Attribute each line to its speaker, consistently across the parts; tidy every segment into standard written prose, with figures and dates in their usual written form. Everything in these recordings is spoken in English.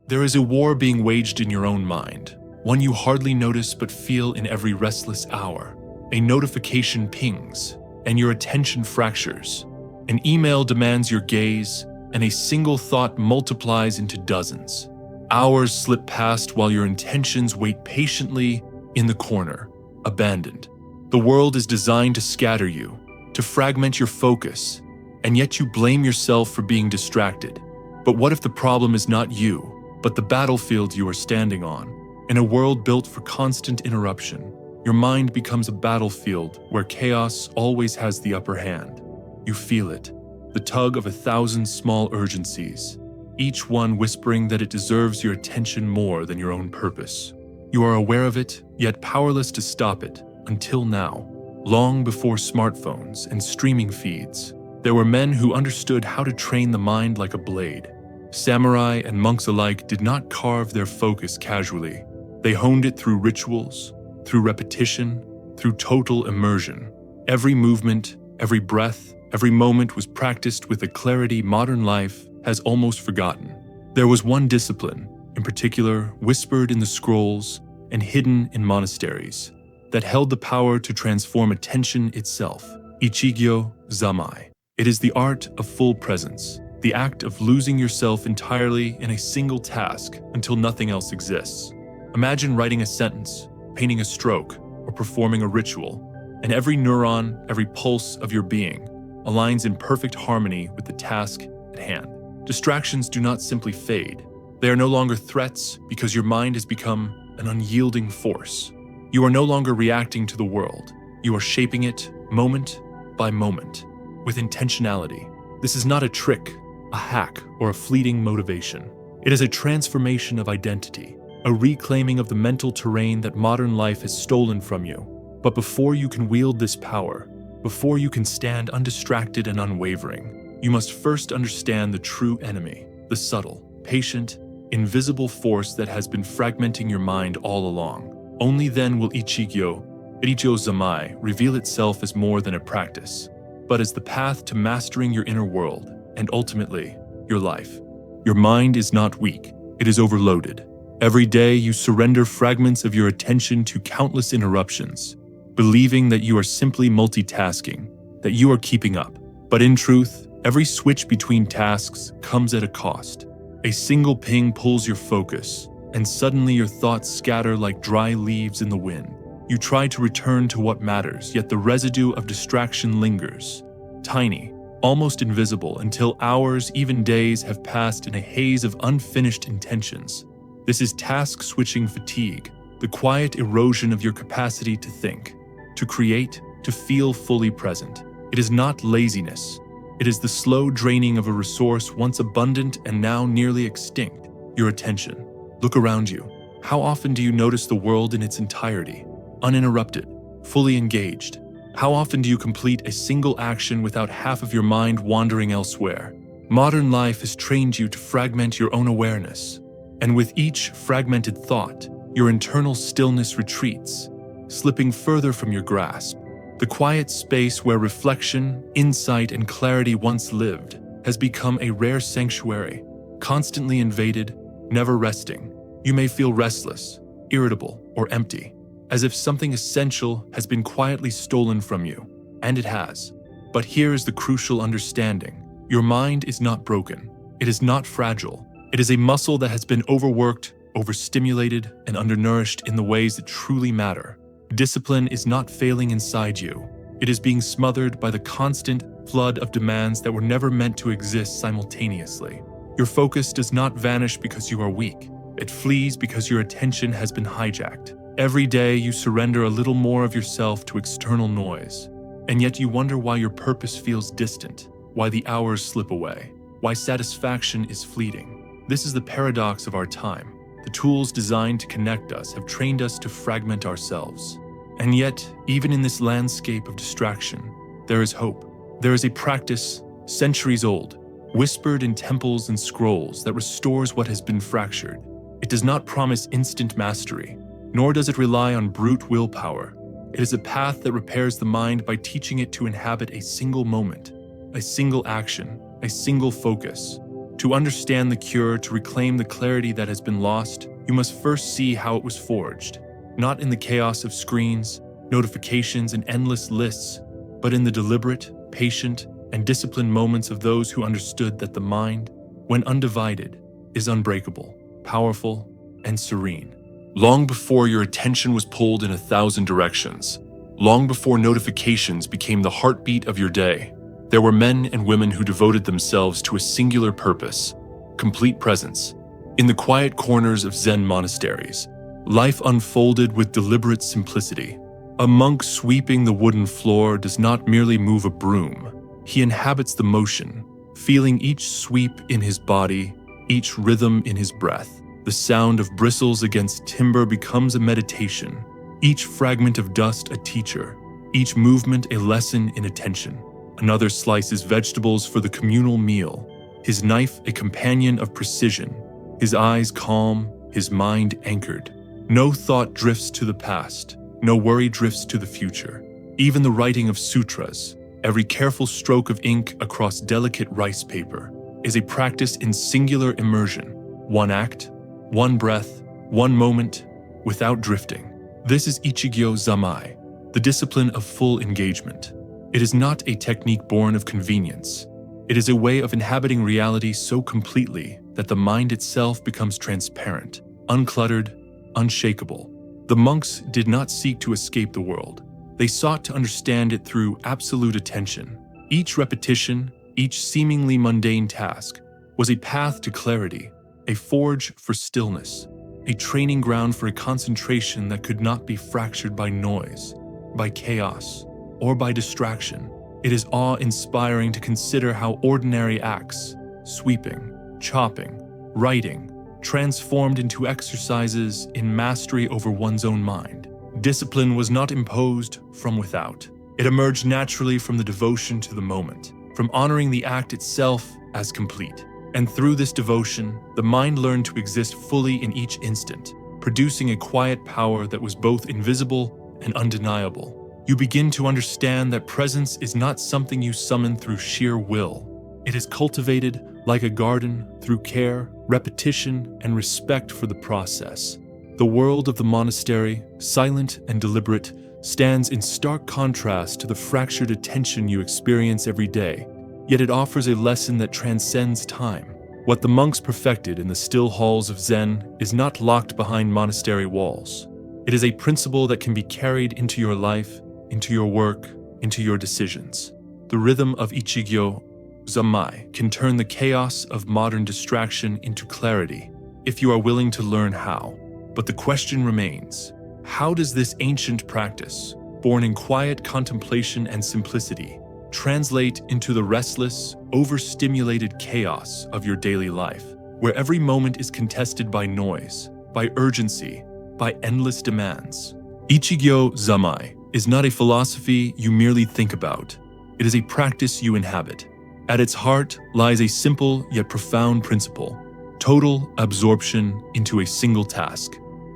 Speaker 1: There is a war being waged in your own mind, one you hardly notice but feel in every restless hour. A notification pings, and your attention fractures. An email demands your gaze, and a single thought multiplies into dozens. Hours slip past while your intentions wait patiently in the corner, abandoned. The world is designed to scatter you, to fragment your focus, and yet you blame yourself for being distracted. But what if the problem is not you, but the battlefield you are standing on? In a world built for constant interruption, your mind becomes a battlefield where chaos always has the upper hand. You feel it, the tug of 1,000 small urgencies, each one whispering that it deserves your attention more than your own purpose. You are aware of it, yet powerless to stop it, until now. Long before smartphones and streaming feeds, there were men who understood how to train the mind like a blade. Samurai and monks alike did not carve their focus casually. They honed it through rituals, through repetition, through total immersion. Every movement, every breath, every moment was practiced with a clarity modern life has almost forgotten. There was one discipline, in particular, whispered in the scrolls and hidden in monasteries, that held the power to transform attention itself. Ichigyo-Zammai. It is the art of full presence, the act of losing yourself entirely in a single task until nothing else exists. Imagine writing a sentence, painting a stroke, or performing a ritual, and every neuron, every pulse of your being aligns in perfect harmony with the task at hand. Distractions do not simply fade. They are no longer threats because your mind has become an unyielding force. You are no longer reacting to the world. You are shaping it moment by moment with intentionality. This is not a trick, a hack, or a fleeting motivation. It is a transformation of identity, a reclaiming of the mental terrain that modern life has stolen from you. But before you can wield this power, before you can stand undistracted and unwavering, you must first understand the true enemy, the subtle, patient, invisible force that has been fragmenting your mind all along. Only then will Ichigyo-Zammai reveal itself as more than a practice, but as the path to mastering your inner world and ultimately, your life. Your mind is not weak, it is overloaded. Every day you surrender fragments of your attention to countless interruptions, believing that you are simply multitasking, that you are keeping up. But in truth, every switch between tasks comes at a cost. A single ping pulls your focus, and suddenly your thoughts scatter like dry leaves in the wind. You try to return to what matters, yet the residue of distraction lingers, tiny, almost invisible, until hours, even days, have passed in a haze of unfinished intentions. This is task-switching fatigue, the quiet erosion of your capacity to think, to create, to feel fully present. It is not laziness. It is the slow draining of a resource once abundant and now nearly extinct, your attention. Look around you. How often do you notice the world in its entirety, uninterrupted, fully engaged? How often do you complete a single action without half of your mind wandering elsewhere? Modern life has trained you to fragment your own awareness, and with each fragmented thought, your internal stillness retreats, slipping further from your grasp. The quiet space where reflection, insight, and clarity once lived has become a rare sanctuary, constantly invaded, never resting. You may feel restless, irritable, or empty, as if something essential has been quietly stolen from you, and it has. But here is the crucial understanding. Your mind is not broken. It is not fragile. It is a muscle that has been overworked, overstimulated, and undernourished in the ways that truly matter. Discipline is not failing inside you. It is being smothered by the constant flood of demands that were never meant to exist simultaneously. Your focus does not vanish because you are weak. It flees because your attention has been hijacked. Every day you surrender a little more of yourself to external noise, and yet you wonder why your purpose feels distant, why the hours slip away, why satisfaction is fleeting. This is the paradox of our time. The tools designed to connect us have trained us to fragment ourselves. And yet, even in this landscape of distraction, there is hope. There is a practice, centuries old, whispered in temples and scrolls, that restores what has been fractured. It does not promise instant mastery, nor does it rely on brute willpower. It is a path that repairs the mind by teaching it to inhabit a single moment, a single action, a single focus. To understand the cure, to reclaim the clarity that has been lost, you must first see how it was forged, not in the chaos of screens, notifications, and endless lists, but in the deliberate, patient, and disciplined moments of those who understood that the mind, when undivided, is unbreakable, powerful, and serene. Long before your attention was pulled in 1,000 directions, long before notifications became the heartbeat of your day, there were men and women who devoted themselves to a singular purpose: complete presence. In the quiet corners of Zen monasteries, life unfolded with deliberate simplicity. A monk sweeping the wooden floor does not merely move a broom. He inhabits the motion, feeling each sweep in his body, each rhythm in his breath. The sound of bristles against timber becomes a meditation, each fragment of dust a teacher, each movement a lesson in attention. Another slices vegetables for the communal meal, his knife a companion of precision, his eyes calm, his mind anchored. No thought drifts to the past, no worry drifts to the future. Even the writing of sutras, every careful stroke of ink across delicate rice paper, is a practice in singular immersion. One act, one breath, one moment, without drifting. This is Ichigyo-Zammai, the discipline of full engagement. It is not a technique born of convenience. It is a way of inhabiting reality so completely that the mind itself becomes transparent, uncluttered, unshakable. The monks did not seek to escape the world. They sought to understand it through absolute attention. Each repetition, each seemingly mundane task, was a path to clarity, a forge for stillness, a training ground for a concentration that could not be fractured by noise, by chaos, or by distraction. It is awe-inspiring to consider how ordinary acts, sweeping, chopping, writing, transformed into exercises in mastery over one's own mind. Discipline was not imposed from without. It emerged naturally from the devotion to the moment, from honoring the act itself as complete. And through this devotion, the mind learned to exist fully in each instant, producing a quiet power that was both invisible and undeniable. You begin to understand that presence is not something you summon through sheer will. It is cultivated like a garden through care, repetition, and respect for the process. The world of the monastery, silent and deliberate, stands in stark contrast to the fractured attention you experience every day, yet it offers a lesson that transcends time. What the monks perfected in the still halls of Zen is not locked behind monastery walls. It is a principle that can be carried into your life, into your work, into your decisions. The rhythm of Ichigyo-Zammai can turn the chaos of modern distraction into clarity, if you are willing to learn how. But the question remains, how does this ancient practice, born in quiet contemplation and simplicity, translate into the restless, overstimulated chaos of your daily life, where every moment is contested by noise, by urgency, by endless demands? Ichigyo-Zammai is not a philosophy you merely think about. It is a practice you inhabit. At its heart lies a simple yet profound principle: total absorption into a single task.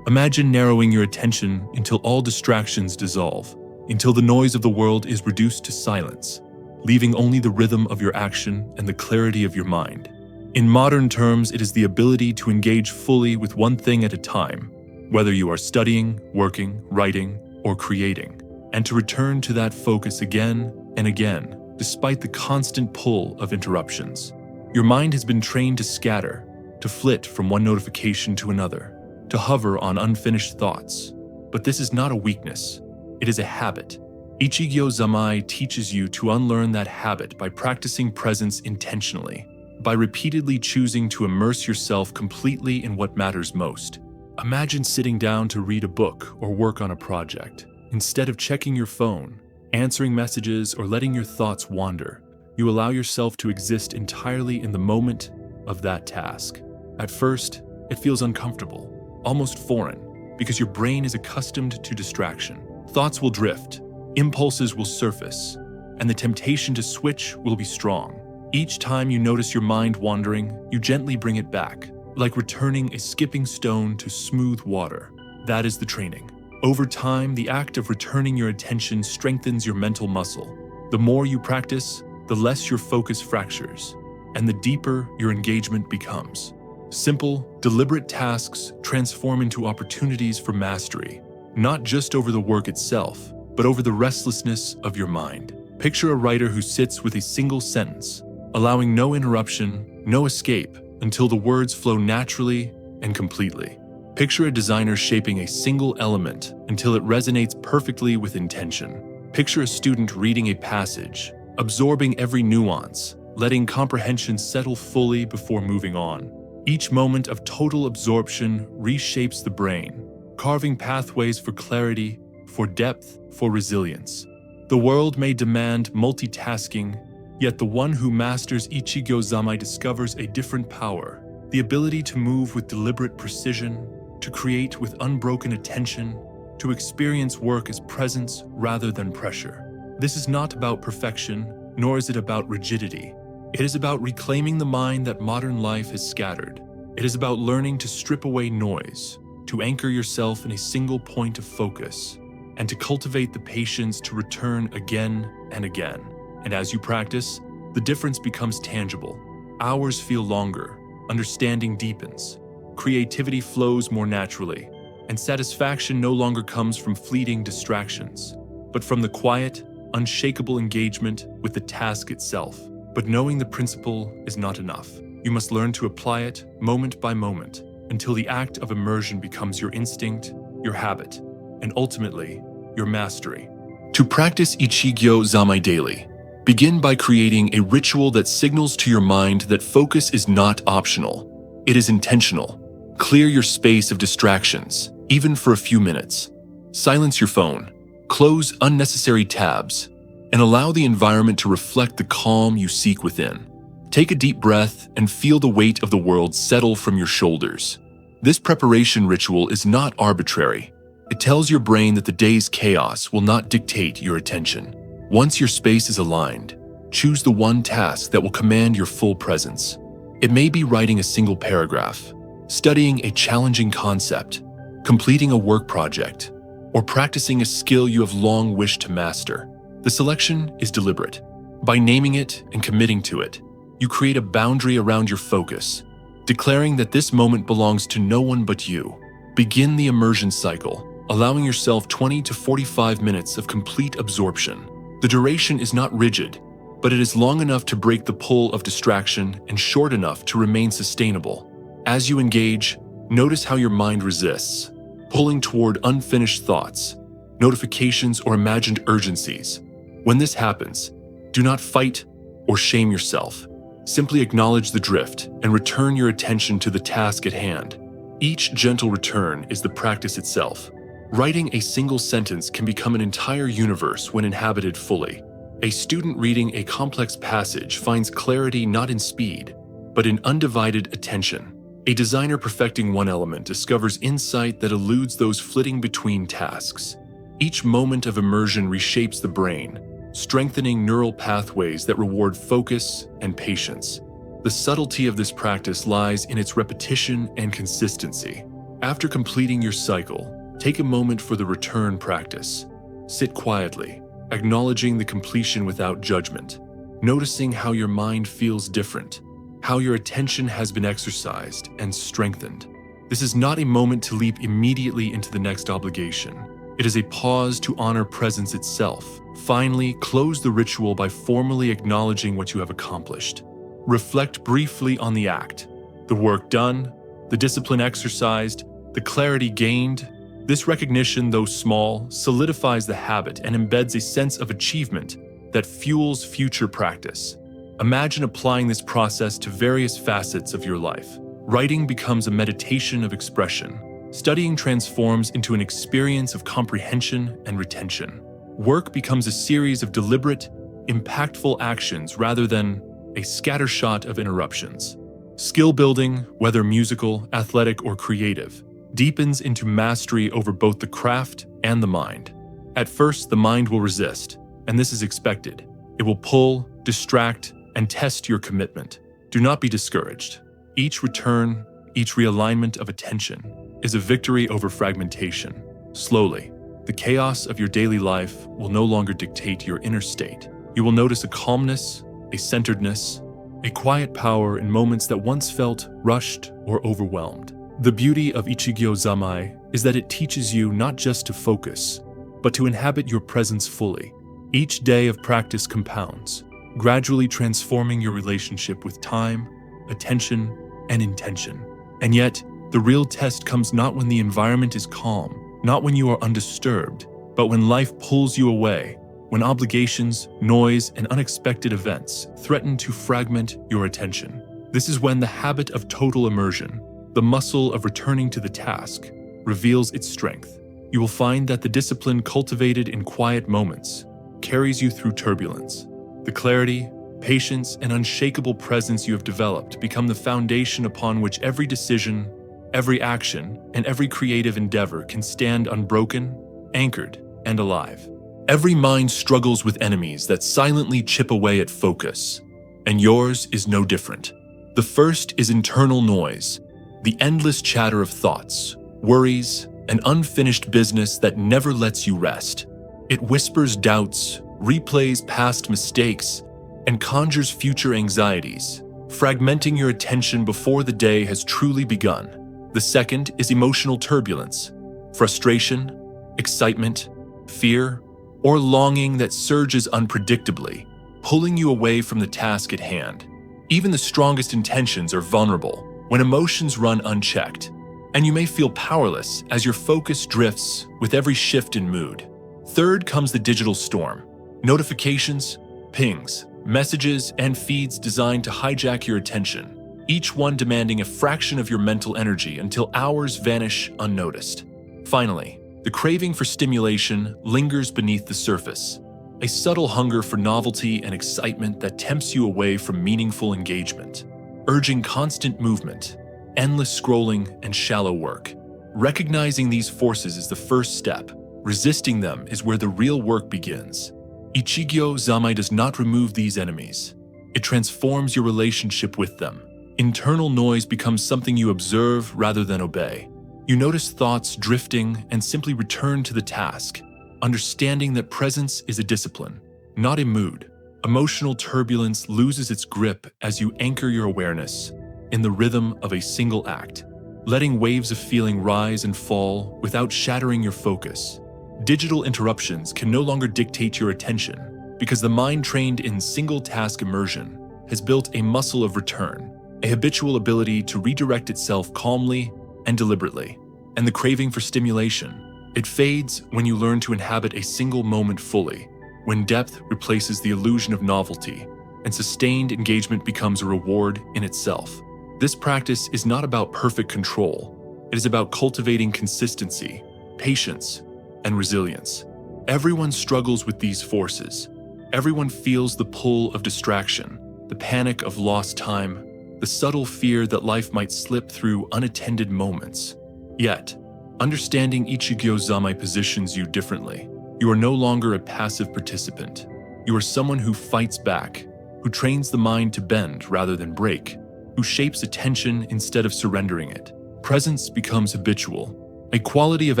Speaker 1: Imagine narrowing your attention until all distractions dissolve, until the noise of the world is reduced to silence, leaving only the rhythm of your action and the clarity of your mind. In modern terms, it is the ability to engage fully with one thing at a time, whether you are studying, working, writing, or creating, and to return to that focus again and again, despite the constant pull of interruptions. Your mind has been trained to scatter, to flit from one notification to another, to hover on unfinished thoughts. But this is not a weakness, it is a habit. Ichigyo-Zammai teaches you to unlearn that habit by practicing presence intentionally, by repeatedly choosing to immerse yourself completely in what matters most. Imagine sitting down to read a book or work on a project. Instead of checking your phone, answering messages, or letting your thoughts wander, you allow yourself to exist entirely in the moment of that task. At first, it feels uncomfortable, almost foreign, because your brain is accustomed to distraction. Thoughts will drift, impulses will surface, and the temptation to switch will be strong. Each time you notice your mind wandering, you gently bring it back, like returning a skipping stone to smooth water. That is the training. Over time, the act of returning your attention strengthens your mental muscle. The more you practice, the less your focus fractures. and the deeper your engagement becomes. Simple, deliberate tasks transform into opportunities for mastery, not just over the work itself, but over the restlessness of your mind. Picture a writer who sits with a single sentence, allowing no interruption, no escape, until the words flow naturally and completely. Picture a designer shaping a single element until it resonates perfectly with intention. Picture a student reading a passage, absorbing every nuance, letting comprehension settle fully before moving on. Each moment of total absorption reshapes the brain, carving pathways for clarity, for depth, for resilience. The world may demand multitasking, yet the one who masters Ichigyo-Zammai discovers a different power, the ability to move with deliberate precision, to create with unbroken attention, to experience work as presence rather than pressure. This is not about perfection, nor is it about rigidity. It is about reclaiming the mind that modern life has scattered. It is about learning to strip away noise, to anchor yourself in a single point of focus, and to cultivate the patience to return again and again. And as you practice, the difference becomes tangible. Hours feel longer, understanding deepens, creativity flows more naturally, and satisfaction no longer comes from fleeting distractions, but from the quiet, unshakable engagement with the task itself. But knowing the principle is not enough. You must learn to apply it moment by moment until the act of immersion becomes your instinct, your habit, and ultimately, your mastery. To practice Ichigyo-Zammai daily, begin by creating a ritual that signals to your mind that focus is not optional. It is intentional. Clear your space of distractions, even for a few minutes. Silence your phone, close unnecessary tabs, and allow the environment to reflect the calm you seek within. Take a deep breath and feel the weight of the world settle from your shoulders. This preparation ritual is not arbitrary. It tells your brain that the day's chaos will not dictate your attention. Once your space is aligned, choose the one task that will command your full presence. It may be writing a single paragraph, studying a challenging concept, completing a work project, or practicing a skill you have long wished to master. The selection is deliberate. By naming it and committing to it, you create a boundary around your focus, declaring that this moment belongs to no one but you. Begin the immersion cycle, allowing yourself 20 to 45 minutes of complete absorption. The duration is not rigid, but it is long enough to break the pull of distraction and short enough to remain sustainable. As you engage, notice how your mind resists, pulling toward unfinished thoughts, notifications, or imagined urgencies. When this happens, do not fight or shame yourself. Simply acknowledge the drift and return your attention to the task at hand. Each gentle return is the practice itself. Writing a single sentence can become an entire universe when inhabited fully. A student reading a complex passage finds clarity not in speed, but in undivided attention. A designer perfecting one element discovers insight that eludes those flitting between tasks. Each moment of immersion reshapes the brain, strengthening neural pathways that reward focus and patience. The subtlety of this practice lies in its repetition and consistency. After completing your cycle, take a moment for the return practice. Sit quietly, acknowledging the completion without judgment, noticing how your mind feels different, how your attention has been exercised and strengthened. This is not a moment to leap immediately into the next obligation. It is a pause to honor presence itself. Finally, close the ritual by formally acknowledging what you have accomplished. Reflect briefly on the act, the work done, the discipline exercised, the clarity gained. This recognition, though small, solidifies the habit and embeds a sense of achievement that fuels future practice. Imagine applying this process to various facets of your life. Writing becomes a meditation of expression. Studying transforms into an experience of comprehension and retention. Work becomes a series of deliberate, impactful actions rather than a scattershot of interruptions. Skill building, whether musical, athletic, or creative, deepens into mastery over both the craft and the mind. At first, the mind will resist, and this is expected. It will pull, distract, and test your commitment. Do not be discouraged. Each return, each realignment of attention is a victory over fragmentation. Slowly, the chaos of your daily life will no longer dictate your inner state. You will notice a calmness, a centeredness, a quiet power in moments that once felt rushed or overwhelmed. The beauty of Ichigyo-Zammai is that it teaches you not just to focus, but to inhabit your presence fully. Each day of practice compounds, gradually transforming your relationship with time, attention, and intention. And yet, the real test comes not when the environment is calm, not when you are undisturbed, but when life pulls you away, when obligations, noise, and unexpected events threaten to fragment your attention. This is when the habit of total immersion, the muscle of returning to the task, reveals its strength. You will find that the discipline cultivated in quiet moments carries you through turbulence. The clarity, patience, and unshakable presence you have developed become the foundation upon which every decision, every action, and every creative endeavor can stand unbroken, anchored, and alive. Every mind struggles with enemies that silently chip away at focus, and yours is no different. The first is internal noise, the endless chatter of thoughts, worries, and unfinished business that never lets you rest. It whispers doubts, replays past mistakes, and conjures future anxieties, fragmenting your attention before the day has truly begun. The second is emotional turbulence, frustration, excitement, fear, or longing that surges unpredictably, pulling you away from the task at hand. Even the strongest intentions are vulnerable when emotions run unchecked, and you may feel powerless as your focus drifts with every shift in mood. Third comes the digital storm. Notifications, pings, messages, and feeds designed to hijack your attention, each one demanding a fraction of your mental energy until hours vanish unnoticed. Finally, the craving for stimulation lingers beneath the surface, a subtle hunger for novelty and excitement that tempts you away from meaningful engagement, urging constant movement, endless scrolling, and shallow work. Recognizing these forces is the first step. Resisting them is where the real work begins. Ichigyo-Zammai does not remove these enemies. It transforms your relationship with them. Internal noise becomes something you observe rather than obey. You notice thoughts drifting and simply return to the task, understanding that presence is a discipline, not a mood. Emotional turbulence loses its grip as you anchor your awareness in the rhythm of a single act, letting waves of feeling rise and fall without shattering your focus. Digital interruptions can no longer dictate your attention because the mind trained in single-task immersion has built a muscle of return, a habitual ability to redirect itself calmly and deliberately. And the craving for stimulation, it fades when you learn to inhabit a single moment fully, when depth replaces the illusion of novelty, and sustained engagement becomes a reward in itself. This practice is not about perfect control. It is about cultivating consistency, patience, and resilience. Everyone struggles with these forces. Everyone feels the pull of distraction, the panic of lost time, the subtle fear that life might slip through unattended moments. Yet, understanding Ichigyo-Zammai positions you differently. You are no longer a passive participant. You are someone who fights back, who trains the mind to bend rather than break, who shapes attention instead of surrendering it. Presence becomes habitual, a quality of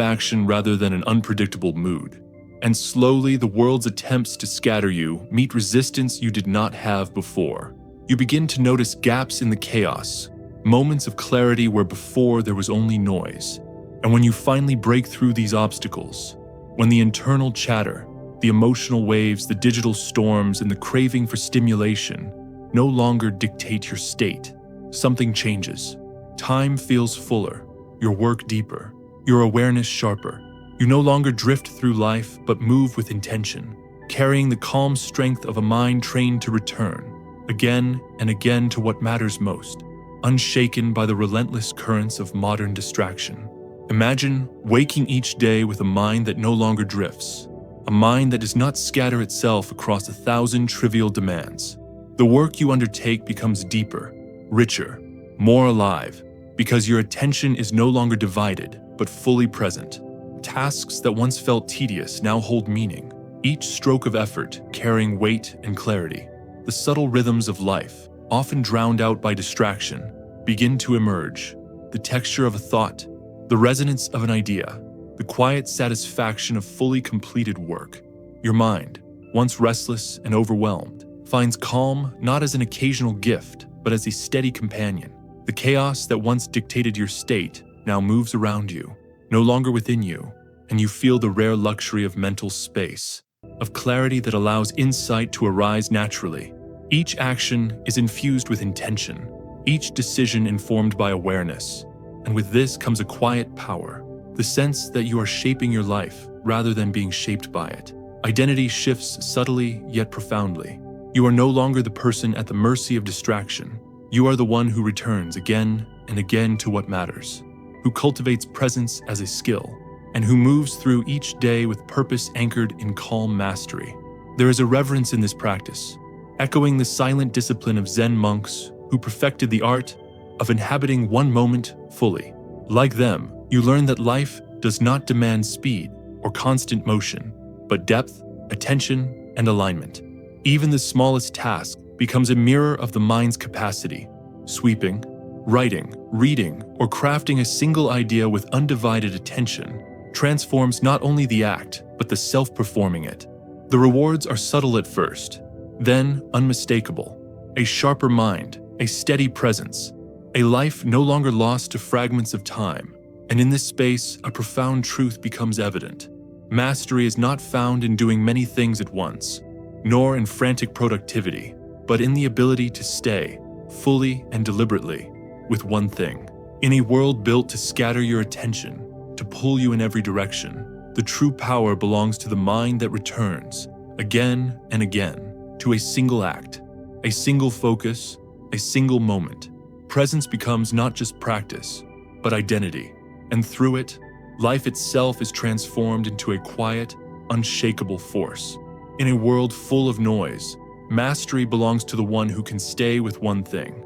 Speaker 1: action rather than an unpredictable mood. And slowly, the world's attempts to scatter you meet resistance you did not have before. You begin to notice gaps in the chaos, moments of clarity where before there was only noise. And when you finally break through these obstacles, when the internal chatter, the emotional waves, the digital storms, and the craving for stimulation no longer dictate your state, something changes. Time feels fuller, your work deeper, your awareness sharper. You no longer drift through life, but move with intention, carrying the calm strength of a mind trained to return, again and again to what matters most, unshaken by the relentless currents of modern distraction. Imagine waking each day with a mind that no longer drifts, a mind that does not scatter itself across 1,000 trivial demands. The work you undertake becomes deeper, richer, more alive, because your attention is no longer divided, but fully present. Tasks that once felt tedious now hold meaning, each stroke of effort carrying weight and clarity. The subtle rhythms of life, often drowned out by distraction, begin to emerge. The texture of a thought, the resonance of an idea, the quiet satisfaction of fully completed work. Your mind, once restless and overwhelmed, finds calm not as an occasional gift, but as a steady companion. The chaos that once dictated your state now moves around you, no longer within you, and you feel the rare luxury of mental space, of clarity that allows insight to arise naturally. Each action is infused with intention, each decision informed by awareness, and with this comes a quiet power, the sense that you are shaping your life rather than being shaped by it. Identity shifts subtly yet profoundly. You are no longer the person at the mercy of distraction. You are the one who returns again and again to what matters, who cultivates presence as a skill, and who moves through each day with purpose anchored in calm mastery. There is a reverence in this practice, echoing the silent discipline of Zen monks who perfected the art of inhabiting one moment fully. Like them, you learn that life does not demand speed or constant motion, but depth, attention, and alignment. Even the smallest task becomes a mirror of the mind's capacity. Sweeping, writing, reading, or crafting a single idea with undivided attention transforms not only the act, but the self performing it. The rewards are subtle at first, then unmistakable. A sharper mind, a steady presence, a life no longer lost to fragments of time. And in this space, a profound truth becomes evident. Mastery is not found in doing many things at once, nor in frantic productivity, but in the ability to stay, fully and deliberately, with one thing. In a world built to scatter your attention, to pull you in every direction, the true power belongs to the mind that returns, again and again, to a single act, a single focus, a single moment. Presence becomes not just practice, but identity, and through it, life itself is transformed into a quiet, unshakable force. In a world full of noise, mastery belongs to the one who can stay with one thing,